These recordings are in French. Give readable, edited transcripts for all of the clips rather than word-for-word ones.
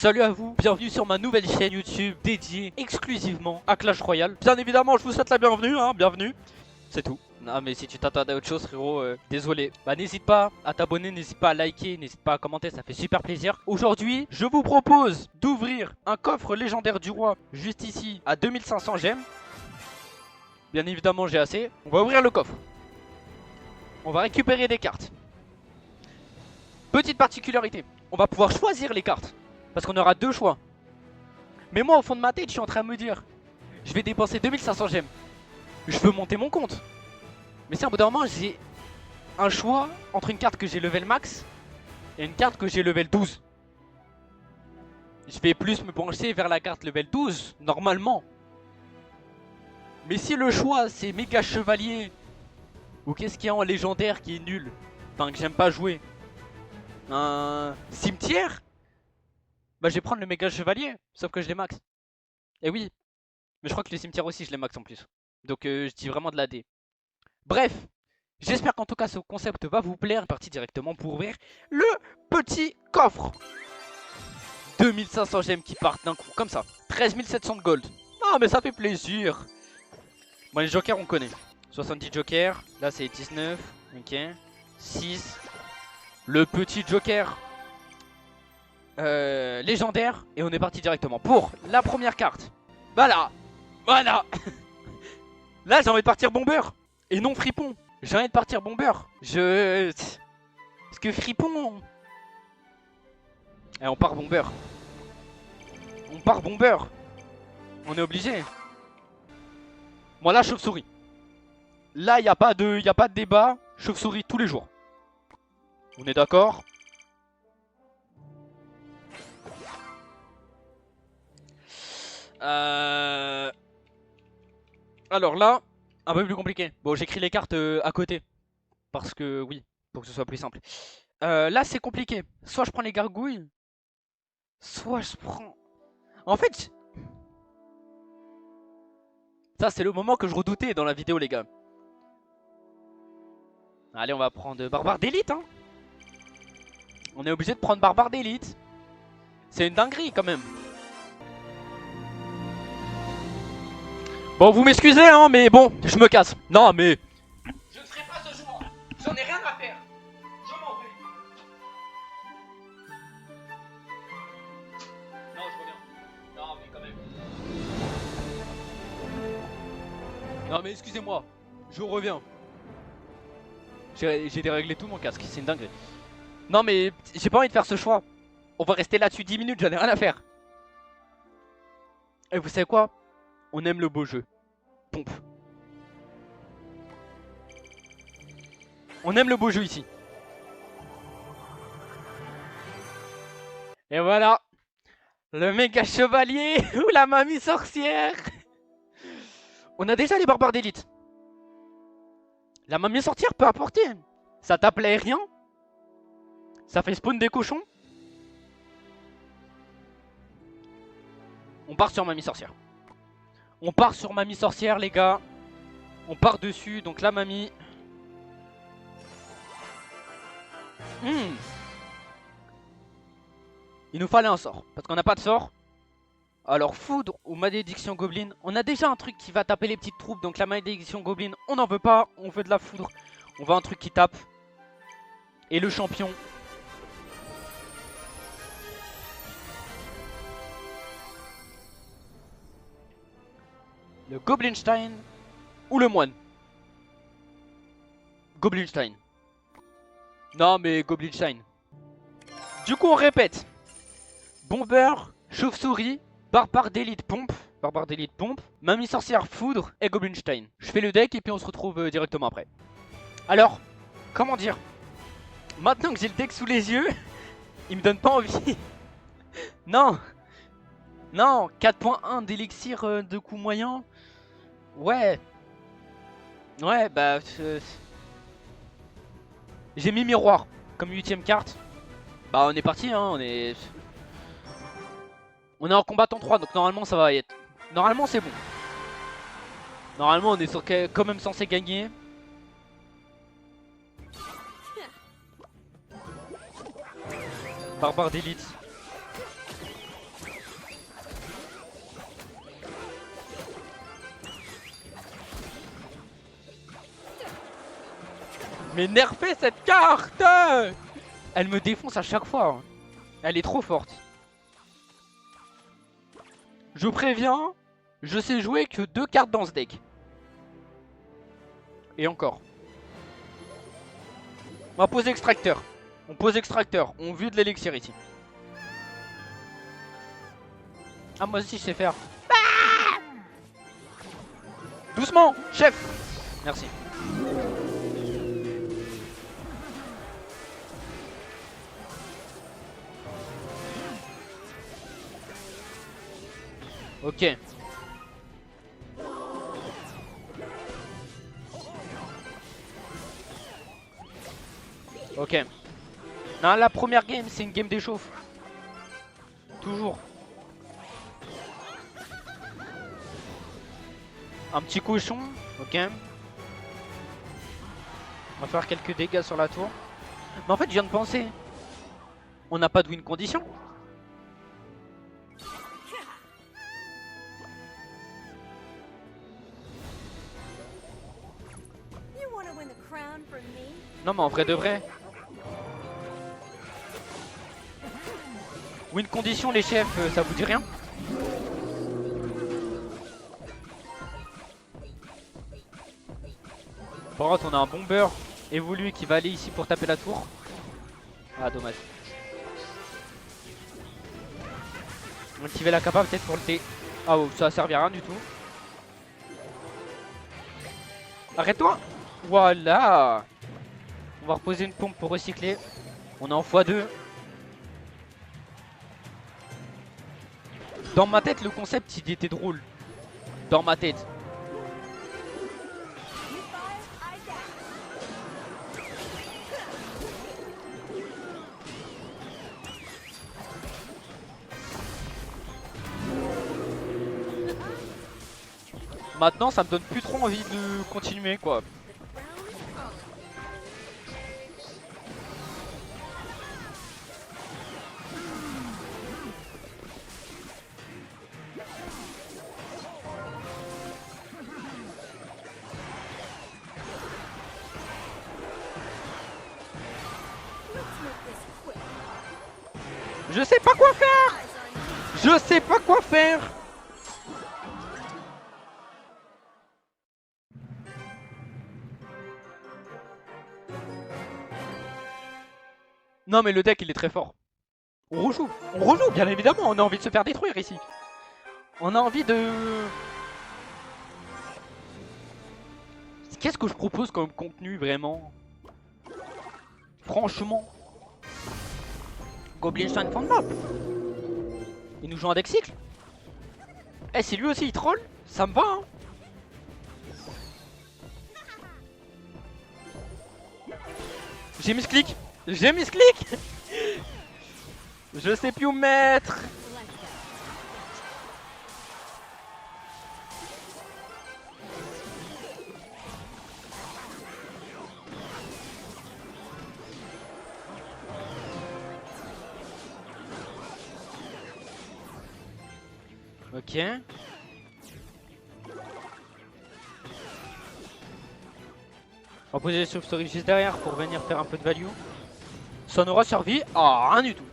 Salut à vous, bienvenue sur ma nouvelle chaîne YouTube dédiée exclusivement à Clash Royale. Bien évidemment, je vous souhaite la bienvenue, bienvenue. C'est tout. Non mais si tu t'attendais à autre chose frérot, désolé. Bah n'hésite pas à t'abonner, n'hésite pas à liker, n'hésite pas à commenter, ça fait super plaisir. Aujourd'hui, je vous propose d'ouvrir un coffre légendaire du roi juste ici à 2500 gemmes. Bien évidemment j'ai assez. On va ouvrir le coffre. On va récupérer des cartes. Petite particularité, on va pouvoir choisir les cartes. Parce qu'on aura deux choix. Mais moi au fond de ma tête je suis en train de me dire, je vais dépenser 2500 gemmes, je peux monter mon compte. Mais si à bout d'un moment j'ai un choix entre une carte que j'ai level max et une carte que j'ai level 12. Je vais plus me pencher vers la carte level 12 normalement. Mais si le choix c'est méga chevalier, ou qu'est-ce qu'il y a en légendaire qui est nul, enfin que j'aime pas jouer, un cimetière, bah je vais prendre le méga chevalier, sauf que je l'ai max. Et oui, mais je crois que le cimetière aussi je l'ai max en plus. Donc je dis vraiment de la D. Bref, j'espère qu'en tout cas ce concept va vous plaire. Parti directement pour ouvrir le petit coffre. 2500 gemmes qui partent d'un coup, comme ça. 13 700 de gold. Ah mais ça fait plaisir. Bon les jokers on connaît. 70 jokers, là c'est 19, ok. 6. Le petit joker légendaire. Et on est parti directement pour la première carte. Voilà. Voilà. Là j'ai envie de partir bomber. Et non fripon. J'ai envie de partir bomber. Parce que fripon. Et on part bomber. On part bomber. On est obligé. Moi là chauve-souris. Là y a pas de débat. Chauve-souris tous les jours. On est d'accord? Alors là, un peu plus compliqué. Bon, j'écris les cartes à côté. Parce que oui, pour que ce soit plus simple. Là, c'est compliqué. Soit je prends les gargouilles. Soit je prends... En fait... Ça, c'est le moment que je redoutais dans la vidéo, les gars. Allez, on va prendre Barbare d'élite, hein. On est obligé de prendre Barbare d'élite. C'est une dinguerie, quand même. Bon, vous m'excusez, hein, mais bon, je me casse. Non, mais... Je ne ferai pas ce jour. J'en ai rien à faire. Je m'en vais. Non, je reviens. Non, mais quand même. Non, mais excusez-moi. Je reviens. J'ai déréglé tout mon casque, c'est une dinguerie. Non, mais j'ai pas envie de faire ce choix. On va rester là-dessus 10 minutes, j'en ai rien à faire. Et vous savez quoi? On aime le beau jeu. Pompe. On aime le beau jeu ici. Et voilà. Le méga chevalier ou la mamie sorcière. On a déjà les barbares d'élite. La mamie sorcière peut apporter. Ça tape l'aérien. Ça fait spawn des cochons. On part sur mamie sorcière. On part sur mamie sorcière les gars. On part dessus, donc la mamie. Il nous fallait un sort, parce qu'on n'a pas de sort. Alors foudre ou malédiction goblin. On a déjà un truc qui va taper les petites troupes, donc la malédiction goblin, on n'en veut pas. On veut de la foudre. On veut un truc qui tape. Et le champion. Le Goblinstein ou le moine. Goblinstein. Non mais Goblinstein. Du coup on répète. Bomber, chauve-souris, barbare d'élite pompe, mamie sorcière foudre et Goblinstein. Je fais le deck et puis on se retrouve directement après. Alors, comment dire? Maintenant que j'ai le deck sous les yeux, il me donne pas envie. Non. Non, 4.1 d'élixir de coup moyen. Ouais. Ouais, bah... j'ai mis miroir comme 8ème carte. Bah on est parti, hein, on est en combattant 3, donc normalement ça va être... Normalement c'est bon. Normalement on est quand même censé gagner. Barbare d'élite. Mais nerfez cette carte! Elle me défonce à chaque fois. Hein. Elle est trop forte. Je préviens, je sais jouer que 2 cartes dans ce deck. Et encore. On va poser extracteur. On pose extracteur. On vue de l'élixir ici. Ah, moi aussi je sais faire. Ah, doucement, chef. Merci. Ok. Ok. Non, la première game, c'est une game d'échauffe. Toujours. Un petit cochon. Ok. On va faire quelques dégâts sur la tour. Mais en fait, je viens de penser. On n'a pas de win condition. Non, mais en vrai de vrai. Win condition, les chefs, ça vous dit rien? Par contre, on a un bomber évolué qui va aller ici pour taper la tour. Ah, dommage. On va activer la capa peut-être pour le T. Ah, oh, ça a servi à rien du tout. Arrête-toi! Voilà! On va reposer une pompe pour recycler. On est en x2. Dans ma tête, le concept, il était drôle. Dans ma tête. Maintenant, ça me donne plus trop envie de continuer, quoi. Je sais pas quoi faire! Je sais pas quoi faire! Non mais le deck il est très fort. On rejoue bien évidemment, on a envie de se faire détruire ici. On a envie de... Qu'est-ce que je propose comme contenu vraiment? Franchement. Goblin Stone Fan Map. Il nous joue un deck cycle. Eh, si lui aussi il troll, ça me va hein. J'ai mis ce clic. J'ai mis ce clic. Je sais plus où me mettre. Ok. On va poser les Story juste derrière pour venir faire un peu de value. Ça n'aura servi à rien du tout.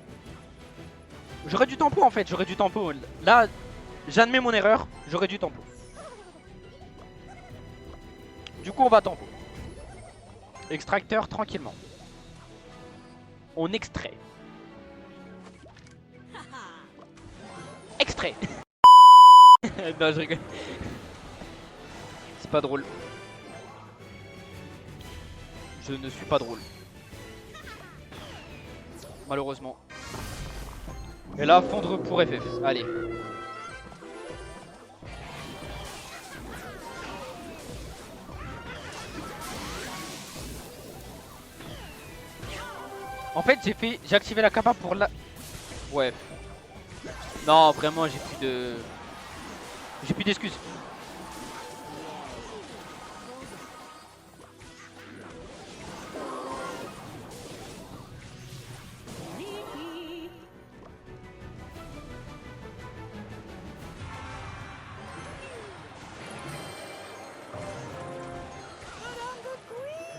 J'aurais du tempo en fait, j'aurais du tempo. Là, j'admets mon erreur, j'aurais du tempo. Du coup, on va tempo. Extracteur tranquillement. On extrait. Extrait. Non, je rigole. C'est pas drôle. Je ne suis pas drôle. Malheureusement. Et là, fondre pour FF. Allez. En fait, j'ai activé la capa pour la... Ouais. Non, vraiment, j'ai plus d'excuses.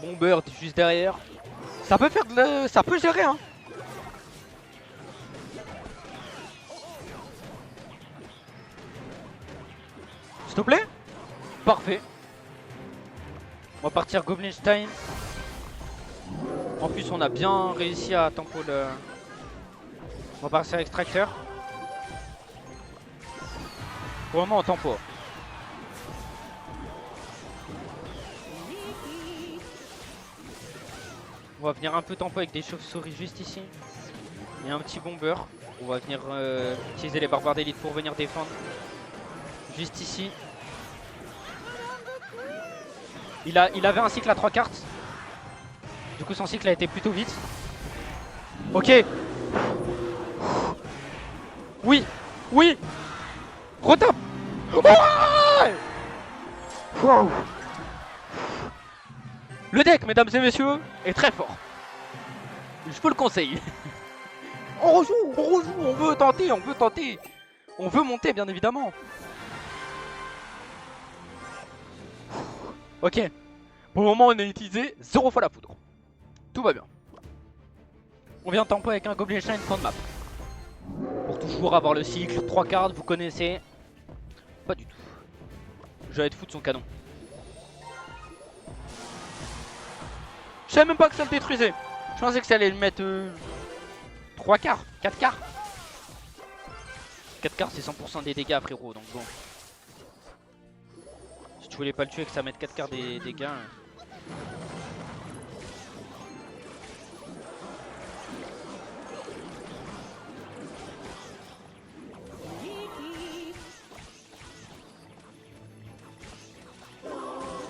Bomber juste derrière. Ça peut faire ça peut gérer hein. S'il te plaît. Parfait. On va partir Goblinstein. En plus on a bien réussi à tempo le... On va partir extracteur. Pour le moment en tempo. On va venir un peu tempo avec des chauves-souris juste ici. Et un petit bomber. On va venir utiliser les barbares d'élite pour venir défendre. Juste ici. Il avait un cycle à 3 cartes. Du coup son cycle a été plutôt vite. Ok. Oui. Oui. Retape. Wow. Le deck, mesdames et messieurs, est très fort. Je vous le conseille. On rejoue, on veut tenter, on veut tenter. On veut monter, bien évidemment. Ok. Pour le moment, on a utilisé 0 fois la poudre. Tout va bien. On vient tempo avec un Goblinstein fin de map. Pour toujours avoir le cycle, 3 cartes, vous connaissez. Pas du tout. J'allais te foutre son canon. Je savais même pas que ça le détruisait. Je pensais que ça allait le mettre 3 quarts, 4 quarts. 4 quarts c'est 100% des dégâts frérot, donc bon. Si tu voulais pas le tuer et que ça mette 4 quarts des dégâts.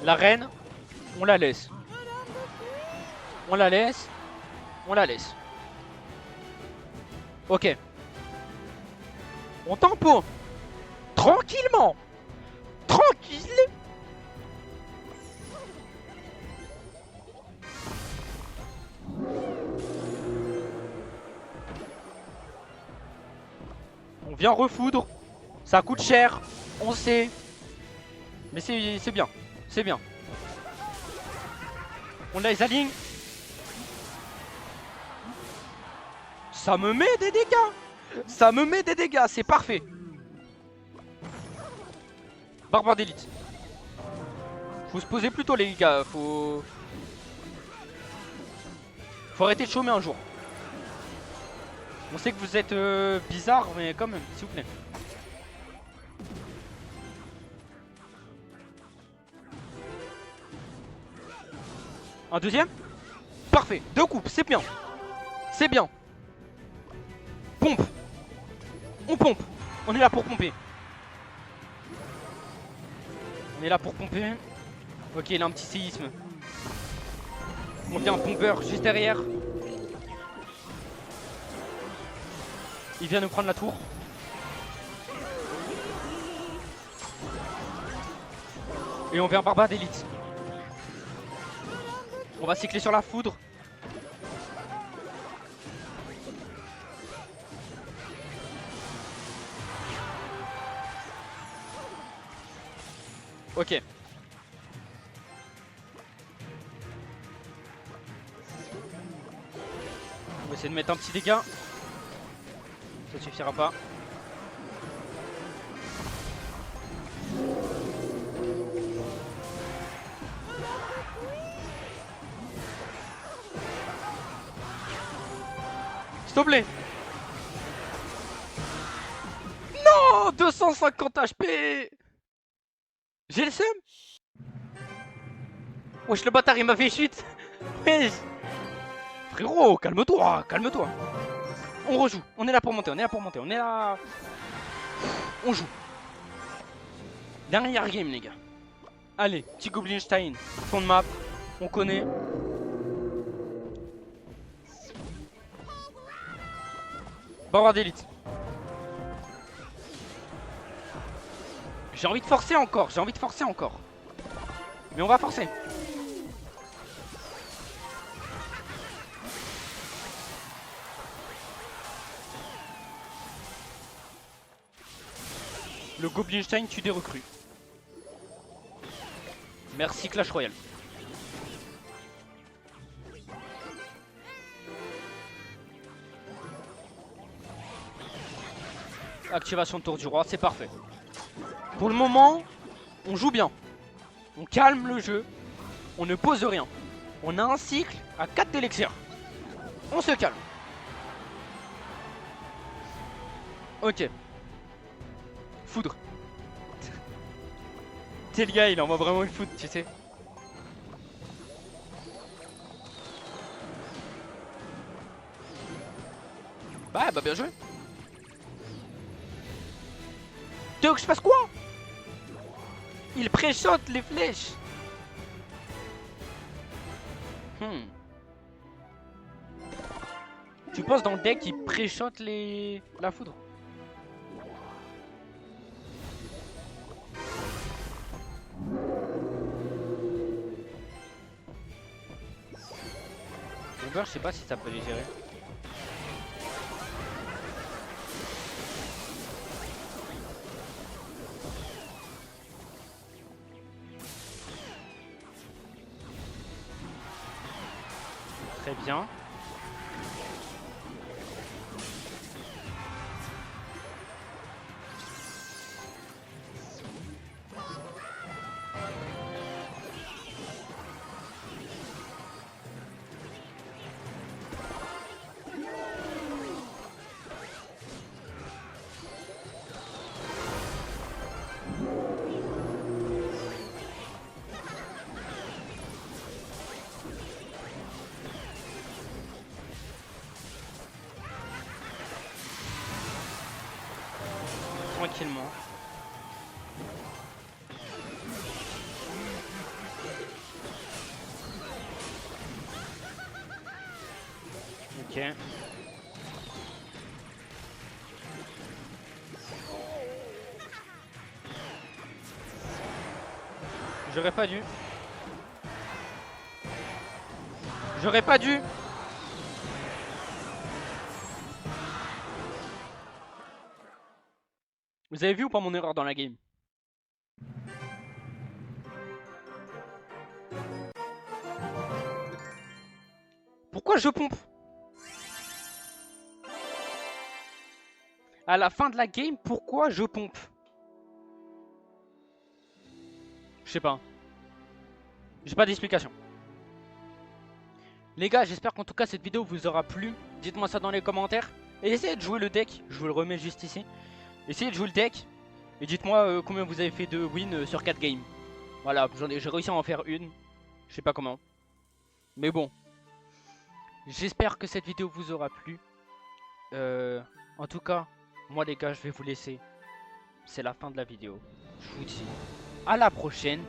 La reine, on la laisse. On la laisse. On la laisse. Ok. On tempo. Tranquillement. Tranquille. On vient refoudre. Ça coûte cher. On sait. Mais c'est bien. C'est bien. On les aligne. Ça me met des dégâts. Ça me met des dégâts. C'est parfait. Barbare d'élite. Faut se poser plutôt les gars. Faut arrêter de chômer un jour. On sait que vous êtes bizarre, mais quand même, s'il vous plaît. Un deuxième. Parfait. 2 coupes, c'est bien. C'est bien. Pompe. On pompe. On est là pour pomper. On est là pour pomper. Ok, il a un petit séisme. On vient un pompeur juste derrière. Il vient nous prendre la tour. Et on vient barbare d'élite. On va cycler sur la foudre. Ok. On va essayer de mettre un petit dégât. Ça suffira pas. S'il te plaît. Non, 250 HP. J'ai le seum. Wesh, le bâtard il m'a fait chute. Wesh. Frérot, calme-toi, calme-toi. On rejoue, on est là pour monter, on est là pour monter, on est là. On joue. Dernière game les gars. Allez, petit Goblinstein, fond de map, on connaît. Barbare d'élite. J'ai envie de forcer encore, j'ai envie de forcer encore. Mais on va forcer. Le Goblinstein tue des recrues. Merci Clash Royale. Activation de tour du roi, c'est parfait. Pour le moment, on joue bien. On calme le jeu. On ne pose rien. On a un cycle à 4 d'élixir. On se calme. Ok. Foudre. T'es le gars, il envoie vraiment une foudre, tu sais. Bah bien joué. Tu veux que je fasse quoi? Il préchote les flèches. Tu penses dans le deck il préchote la foudre? Uber, je sais pas si ça peut les gérer. Très bien. Tranquillement. Ok. J'aurais pas dû. J'aurais pas dû. Vous avez vu ou pas mon erreur dans la game? Pourquoi je pompe? À la fin de la game, pourquoi je pompe? Je sais pas. J'ai pas d'explication. Les gars, j'espère qu'en tout cas cette vidéo vous aura plu. Dites-moi ça dans les commentaires. Et essayez de jouer le deck. Je vous le remets juste ici. Essayez de jouer le deck. Et dites-moi combien vous avez fait de win sur 4 games. Voilà, j'ai réussi à en faire une. Je sais pas comment. Mais bon. J'espère que cette vidéo vous aura plu. En tout cas, moi les gars, je vais vous laisser. C'est la fin de la vidéo. Je vous dis à la prochaine.